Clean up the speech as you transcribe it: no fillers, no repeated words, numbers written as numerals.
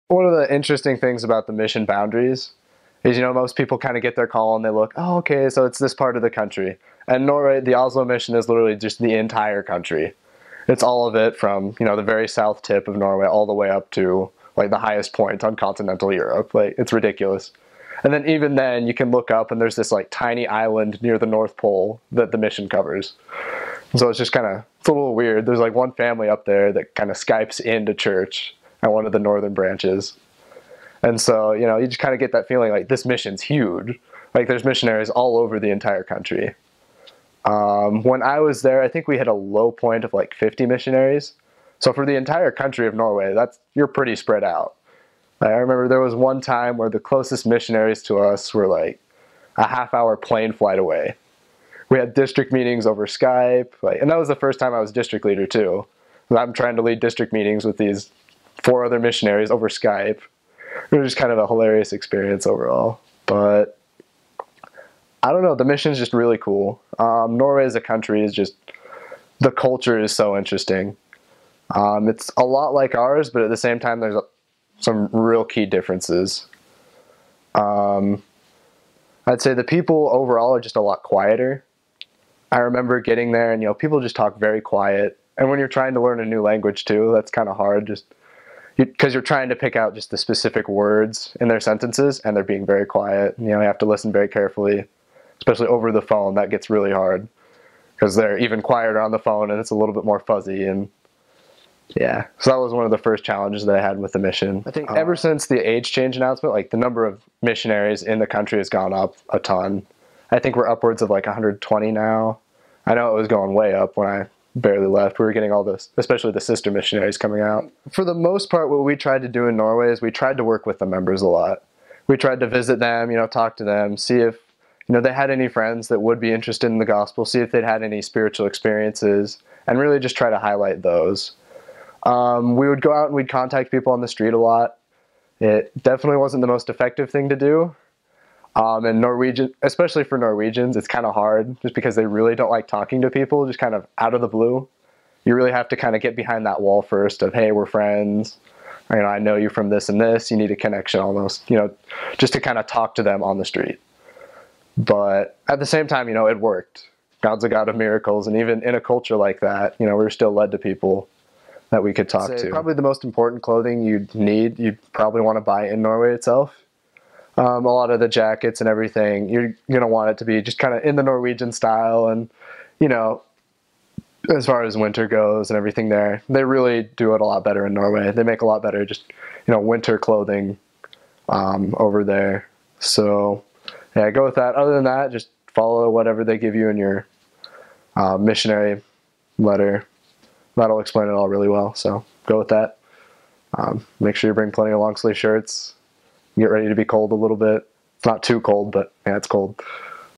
one of the interesting things about the mission boundaries is, most people kind of get their call and they look, oh, okay, so it's this part of the country. And Norway, the Oslo mission is literally just the entire country. It's all of it from, the very south tip of Norway all the way up to like the highest point on continental Europe. Like, it's ridiculous. And then even then you can look up and there's this like tiny island near the North Pole that the mission covers. So it's just it's a little weird. There's like one family up there that kind of Skypes into church at one of the northern branches. And so, you just kind of get that feeling like this mission's huge. Like, there's missionaries all over the entire country. When I was there, I think we hit a low point of like 50 missionaries. So for the entire country of Norway, you're pretty spread out. I remember there was one time where the closest missionaries to us were like a half-hour plane flight away. We had district meetings over Skype, and that was the first time I was district leader too. I'm trying to lead district meetings with these 4 other missionaries over Skype. It was just kind of a hilarious experience overall. But I don't know, the mission's just really cool. Norway as a country is just, the culture is so interesting. It's a lot like ours, but at the same time there's some real key differences. I'd say the people overall are just a lot quieter. I remember getting there and, people just talk very quiet. And when you're trying to learn a new language too, that's kind of hard, just because you're trying to pick out just the specific words in their sentences and they're being very quiet. You have to listen very carefully, especially over the phone. That gets really hard because they're even quieter on the phone and it's a little bit more fuzzy. And yeah, so that was one of the first challenges that I had with the mission. I think ever since the age change announcement, like the number of missionaries in the country has gone up a ton. I think we're upwards of like 120 now. I know it was going way up when I barely left. We were getting all this, especially the sister missionaries coming out. For the most part, what we tried to do in Norway is we tried to work with the members a lot. We tried to visit them, talk to them, see if, they had any friends that would be interested in the gospel, see if they'd had any spiritual experiences, and really just try to highlight those. We would go out and we'd contact people on the street a lot. It definitely wasn't the most effective thing to do. And Norwegian, especially for Norwegians, it's kind of hard just because they really don't like talking to people just kind of out of the blue. You really have to kind of get behind that wall first of, hey, we're friends. I know you from this and this. You need a connection almost, just to kind of talk to them on the street. But at the same time, it worked. God's a God of miracles. And even in a culture like that, we were still led to people that we could talk to. Probably the most important clothing you'd probably want to buy in Norway itself. A lot of the jackets and everything, you're going to want it to be just kind of in the Norwegian style. And, as far as winter goes and everything there, they really do it a lot better in Norway. They make a lot better just, winter clothing over there. So, yeah, go with that. Other than that, just follow whatever they give you in your missionary letter. That'll explain it all really well. So go with that. Make sure you bring plenty of long sleeve shirts. Get ready to be cold a little bit. It's not too cold, but yeah, it's cold.